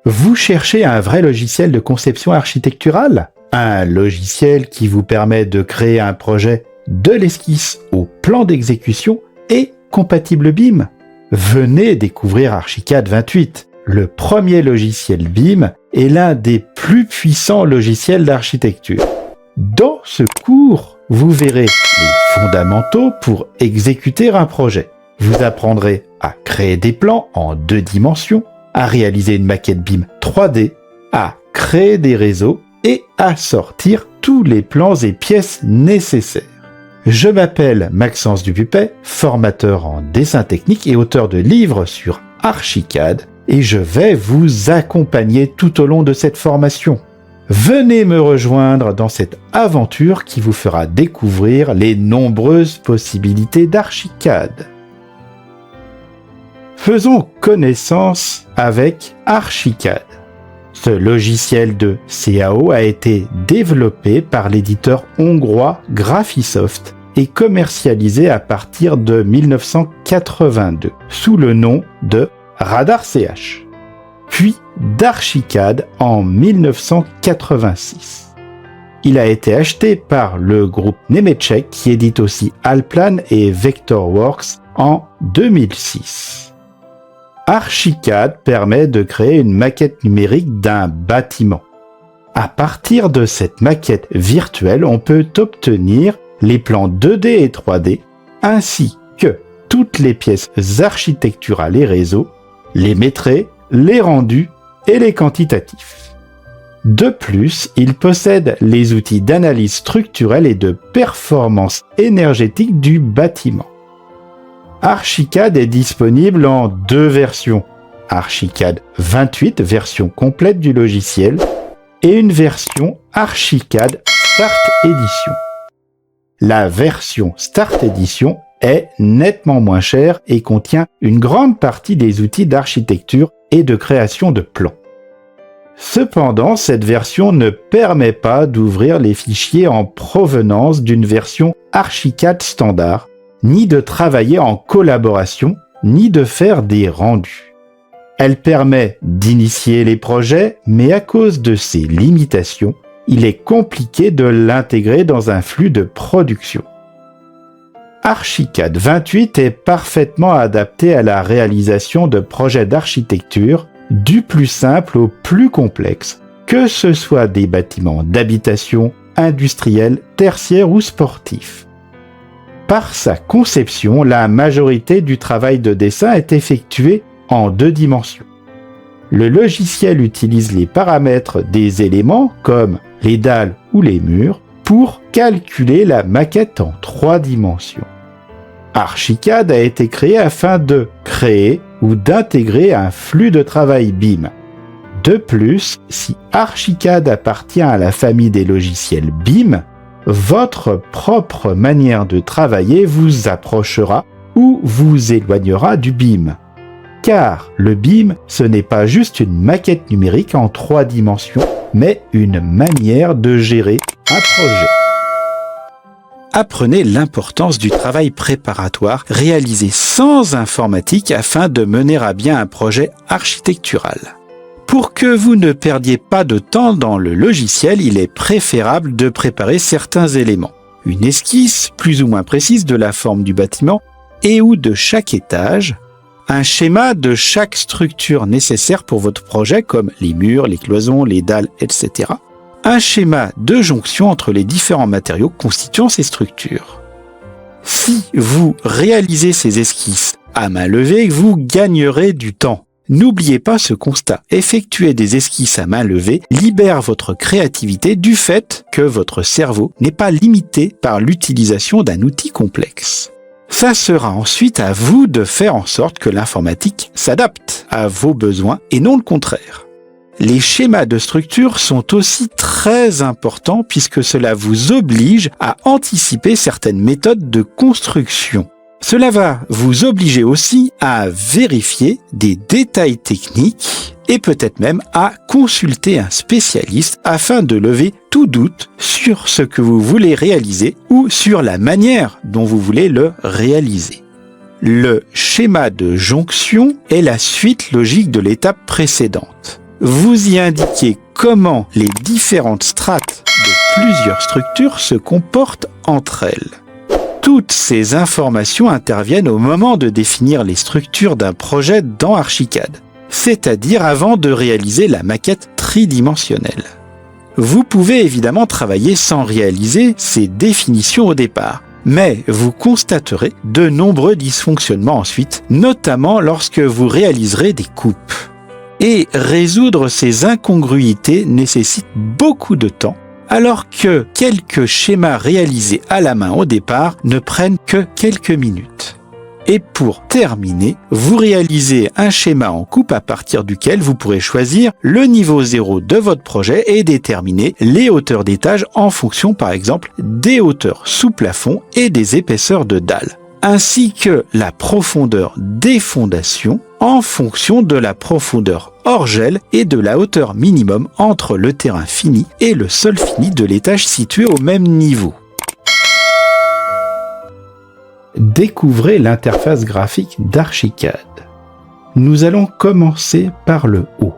Vous cherchez un vrai logiciel de conception architecturale? Un logiciel qui vous permet de créer un projet de l'esquisse au plan d'exécution et compatible BIM? Venez découvrir Archicad 28. Le premier logiciel BIM est l'un des plus puissants logiciels d'architecture. Dans ce cours, vous verrez les fondamentaux pour exécuter un projet. Vous apprendrez à créer des plans en 2 dimensions, à réaliser une maquette BIM 3D, à créer des réseaux et à sortir tous les plans et pièces nécessaires. Je m'appelle Maxence Dupuppet, formateur en dessin technique et auteur de livres sur Archicad, et je vais vous accompagner tout au long de cette formation. Venez me rejoindre dans cette aventure qui vous fera découvrir les nombreuses possibilités d'Archicad. Faisons connaissance avec Archicad. Ce logiciel de CAO a été développé par l'éditeur hongrois Graphisoft et commercialisé à partir de 1982 sous le nom de Radar CH, puis d'Archicad en 1986. Il a été acheté par le groupe Nemetschek qui édite aussi Allplan et Vectorworks en 2006. Archicad permet de créer une maquette numérique d'un bâtiment. À partir de cette maquette virtuelle, on peut obtenir les plans 2D et 3D, ainsi que toutes les pièces architecturales et réseaux, les métrés, les rendus et les quantitatifs. De plus, il possède les outils d'analyse structurelle et de performance énergétique du bâtiment. Archicad est disponible en 2 versions. Archicad 28, version complète du logiciel, et une version Archicad Start Edition. La version Start Edition est nettement moins chère et contient une grande partie des outils d'architecture et de création de plans. Cependant, cette version ne permet pas d'ouvrir les fichiers en provenance d'une version Archicad standard, ni de travailler en collaboration, ni de faire des rendus. Elle permet d'initier les projets, mais à cause de ses limitations, il est compliqué de l'intégrer dans un flux de production. Archicad 28 est parfaitement adapté à la réalisation de projets d'architecture, du plus simple au plus complexe, que ce soit des bâtiments d'habitation, industriels, tertiaires ou sportifs. Par sa conception, la majorité du travail de dessin est effectué en 2 dimensions. Le logiciel utilise les paramètres des éléments, comme les dalles ou les murs, pour calculer la maquette en 3 dimensions. Archicad a été créé afin de créer ou d'intégrer un flux de travail BIM. De plus, si Archicad appartient à la famille des logiciels BIM, votre propre manière de travailler vous approchera ou vous éloignera du BIM. Car le BIM, ce n'est pas juste une maquette numérique en 3 dimensions, mais une manière de gérer un projet. Apprenez l'importance du travail préparatoire réalisé sans informatique afin de mener à bien un projet architectural. Pour que vous ne perdiez pas de temps dans le logiciel, il est préférable de préparer certains éléments. Une esquisse plus ou moins précise de la forme du bâtiment et ou de chaque étage, un schéma de chaque structure nécessaire pour votre projet comme les murs, les cloisons, les dalles, etc. Un schéma de jonction entre les différents matériaux constituant ces structures. Si vous réalisez ces esquisses à main levée, vous gagnerez du temps. N'oubliez pas ce constat. Effectuer des esquisses à main levée libère votre créativité du fait que votre cerveau n'est pas limité par l'utilisation d'un outil complexe. Ça sera ensuite à vous de faire en sorte que l'informatique s'adapte à vos besoins et non le contraire. Les schémas de structure sont aussi très importants puisque cela vous oblige à anticiper certaines méthodes de construction. Cela va vous obliger aussi à vérifier des détails techniques et peut-être même à consulter un spécialiste afin de lever tout doute sur ce que vous voulez réaliser ou sur la manière dont vous voulez le réaliser. Le schéma de jonction est la suite logique de l'étape précédente. vous y indiquez comment les différentes strates de plusieurs structures se comportent entre elles. Toutes ces informations interviennent au moment de définir les structures d'un projet dans Archicad, c'est-à-dire avant de réaliser la maquette tridimensionnelle. Vous pouvez évidemment travailler sans réaliser ces définitions au départ, mais vous constaterez de nombreux dysfonctionnements ensuite, notamment lorsque vous réaliserez des coupes. Et résoudre ces incongruités nécessite beaucoup de temps, alors que quelques schémas réalisés à la main au départ ne prennent que quelques minutes. Et pour terminer, vous réalisez un schéma en coupe à partir duquel vous pourrez choisir le niveau 0 de votre projet et déterminer les hauteurs d'étage en fonction par exemple des hauteurs sous plafond et des épaisseurs de dalles, ainsi que la profondeur des fondations en fonction de la profondeur hors gel et de la hauteur minimum entre le terrain fini et le sol fini de l'étage situé au même niveau. Découvrez l'interface graphique d'Archicad. Nous allons commencer par le haut.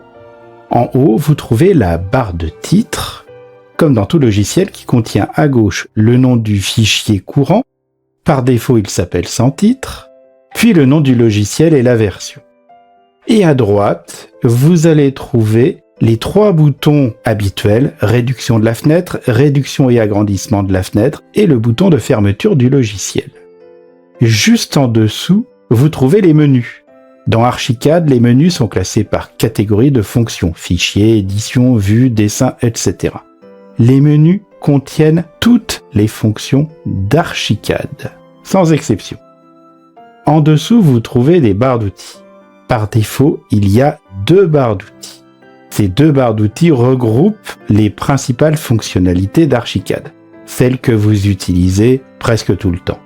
En haut, vous trouvez la barre de titre, comme dans tout logiciel qui contient à gauche le nom du fichier courant. Par défaut, il s'appelle sans titre, puis le nom du logiciel et la version. Et à droite, vous allez trouver les 3 boutons habituels, réduction de la fenêtre, réduction et agrandissement de la fenêtre, et le bouton de fermeture du logiciel. Juste en dessous, vous trouvez les menus. Dans Archicad, les menus sont classés par catégorie de fonctions, fichier, édition, vue, dessin, etc. Les menus contiennent toutes les fonctions d'Archicad, sans exception. En dessous, vous trouvez des barres d'outils. Par défaut, il y a 2 barres d'outils. Ces 2 barres d'outils regroupent les principales fonctionnalités d'Archicad, celles que vous utilisez presque tout le temps.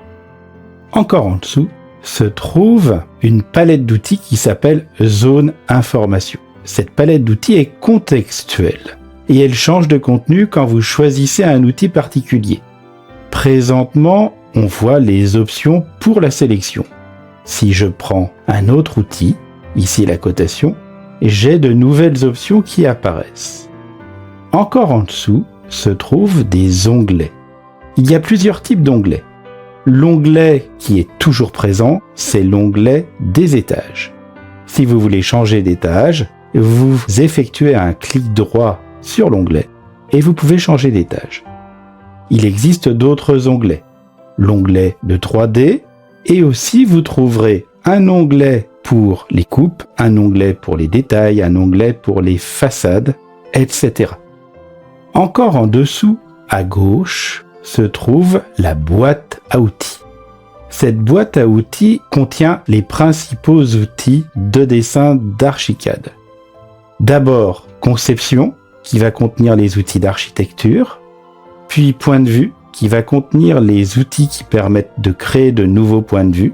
Encore en dessous se trouve une palette d'outils qui s'appelle Zone Information. Cette palette d'outils est contextuelle et elle change de contenu quand vous choisissez un outil particulier. Présentement, on voit les options pour la sélection. Si je prends un autre outil, ici la cotation, j'ai de nouvelles options qui apparaissent. Encore en dessous se trouvent des onglets. Il y a plusieurs types d'onglets. L'onglet qui est toujours présent, c'est l'onglet des étages. Si vous voulez changer d'étage, vous effectuez un clic droit sur l'onglet et vous pouvez changer d'étage. Il existe d'autres onglets. L'onglet de 3D et aussi vous trouverez un onglet pour les coupes, un onglet pour les détails, un onglet pour les façades, etc. Encore en dessous, à gauche, se trouve la boîte à outils. Cette boîte à outils contient les principaux outils de dessin d'Archicad. D'abord, conception, qui va contenir les outils d'architecture, puis point de vue, qui va contenir les outils qui permettent de créer de nouveaux points de vue.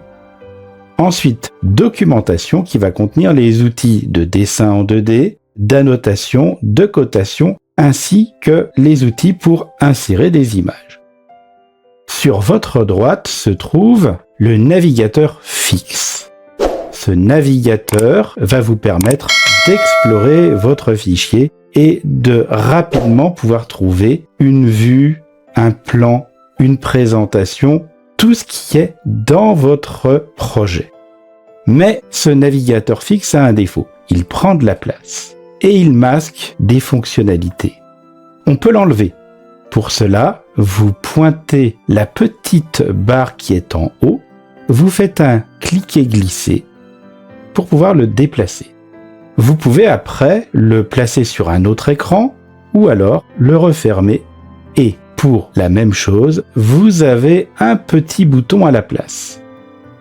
Ensuite, documentation, qui va contenir les outils de dessin en 2D, d'annotation, de cotation, ainsi que les outils pour insérer des images. Sur votre droite se trouve le navigateur fixe. Ce navigateur va vous permettre d'explorer votre fichier et de rapidement pouvoir trouver une vue, un plan, une présentation, tout ce qui est dans votre projet. Mais ce navigateur fixe a un défaut, il prend de la place et il masque des fonctionnalités. On peut l'enlever. Pour cela, vous pointez la petite barre qui est en haut, vous faites un cliquer-glisser pour pouvoir le déplacer. Vous pouvez après le placer sur un autre écran ou alors le refermer et pour la même chose, vous avez un petit bouton à la place.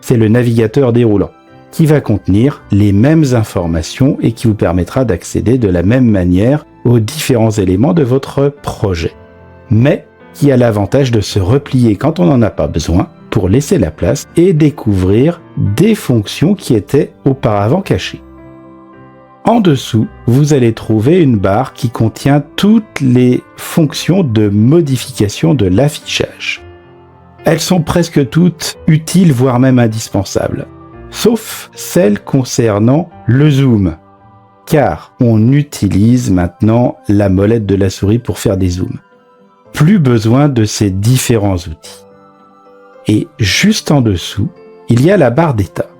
C'est le navigateur déroulant qui va contenir les mêmes informations et qui vous permettra d'accéder de la même manière aux différents éléments de votre projet, mais qui a l'avantage de se replier quand on n'en a pas besoin pour laisser la place et découvrir des fonctions qui étaient auparavant cachées. En dessous, vous allez trouver une barre qui contient toutes les fonctions de modification de l'affichage. Elles sont presque toutes utiles, voire même indispensables, sauf celle concernant le zoom, car on utilise maintenant la molette de la souris pour faire des zooms. Plus besoin de ces différents outils. Et juste en dessous, il y a la barre d'état.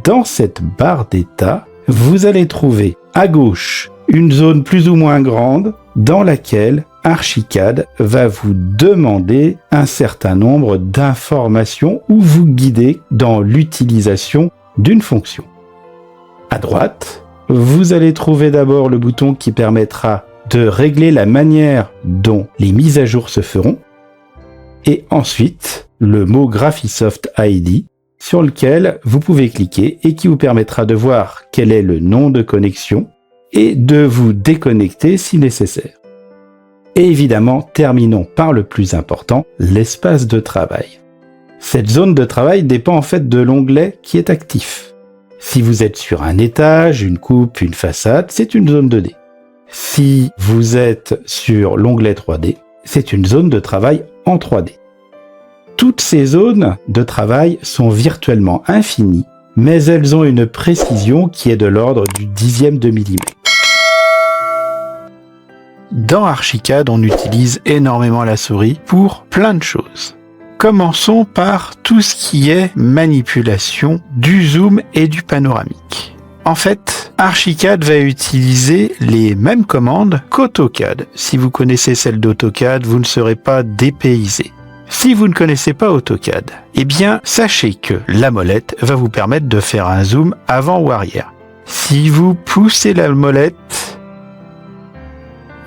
Dans cette barre d'état, vous allez trouver à gauche une zone plus ou moins grande dans laquelle Archicad va vous demander un certain nombre d'informations ou vous guider dans l'utilisation d'une fonction. À droite, vous allez trouver d'abord le bouton qui permettra de régler la manière dont les mises à jour se feront et ensuite le mot Graphisoft ID sur lequel vous pouvez cliquer et qui vous permettra de voir quel est le nom de connexion et de vous déconnecter si nécessaire. Et évidemment, terminons par le plus important, l'espace de travail. Cette zone de travail dépend en fait de l'onglet qui est actif. Si vous êtes sur un étage, une coupe, une façade, c'est une zone 2D. Si vous êtes sur l'onglet 3D, c'est une zone de travail en 3D. Toutes ces zones de travail sont virtuellement infinies, mais elles ont une précision qui est de l'ordre du dixième de millimètre. Dans Archicad, on utilise énormément la souris pour plein de choses. Commençons par tout ce qui est manipulation du zoom et du panoramique. En fait, Archicad va utiliser les mêmes commandes qu'AutoCAD. Si vous connaissez celle d'AutoCAD, vous ne serez pas dépaysé. Si vous ne connaissez pas AutoCAD, eh bien, sachez que la molette va vous permettre de faire un zoom avant ou arrière. Si vous poussez la molette,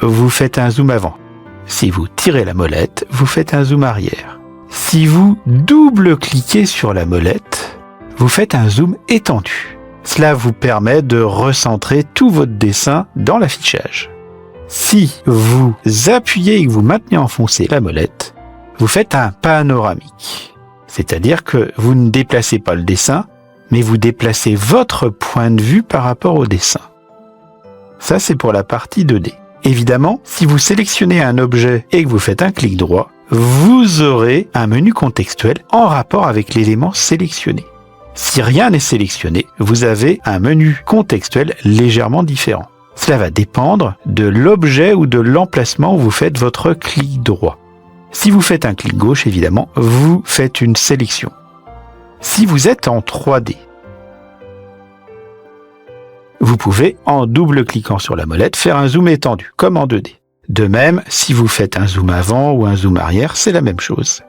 vous faites un zoom avant. Si vous tirez la molette, vous faites un zoom arrière. Si vous double-cliquez sur la molette, vous faites un zoom étendu. Cela vous permet de recentrer tout votre dessin dans l'affichage. Si vous appuyez et que vous maintenez enfoncé la molette, vous faites un panoramique. C'est-à-dire que vous ne déplacez pas le dessin, mais vous déplacez votre point de vue par rapport au dessin. Ça, c'est pour la partie 2D. Évidemment, si vous sélectionnez un objet et que vous faites un clic droit, vous aurez un menu contextuel en rapport avec l'élément sélectionné. Si rien n'est sélectionné, vous avez un menu contextuel légèrement différent. Cela va dépendre de l'objet ou de l'emplacement où vous faites votre clic droit. Si vous faites un clic gauche, évidemment, vous faites une sélection. Si vous êtes en 3D, vous pouvez, en double-cliquant sur la molette, faire un zoom étendu, comme en 2D. De même, si vous faites un zoom avant ou un zoom arrière, c'est la même chose.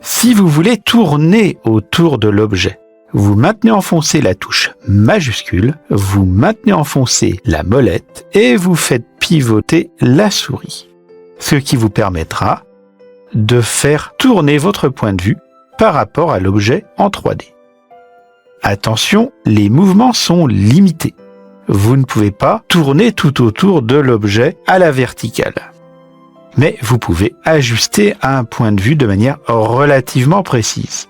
Si vous voulez tourner autour de l'objet, vous maintenez enfoncé la touche majuscule, vous maintenez enfoncé la molette et vous faites pivoter la souris. Ce qui vous permettra de faire tourner votre point de vue par rapport à l'objet en 3D. Attention, les mouvements sont limités. Vous ne pouvez pas tourner tout autour de l'objet à la verticale. Mais vous pouvez ajuster un point de vue de manière relativement précise.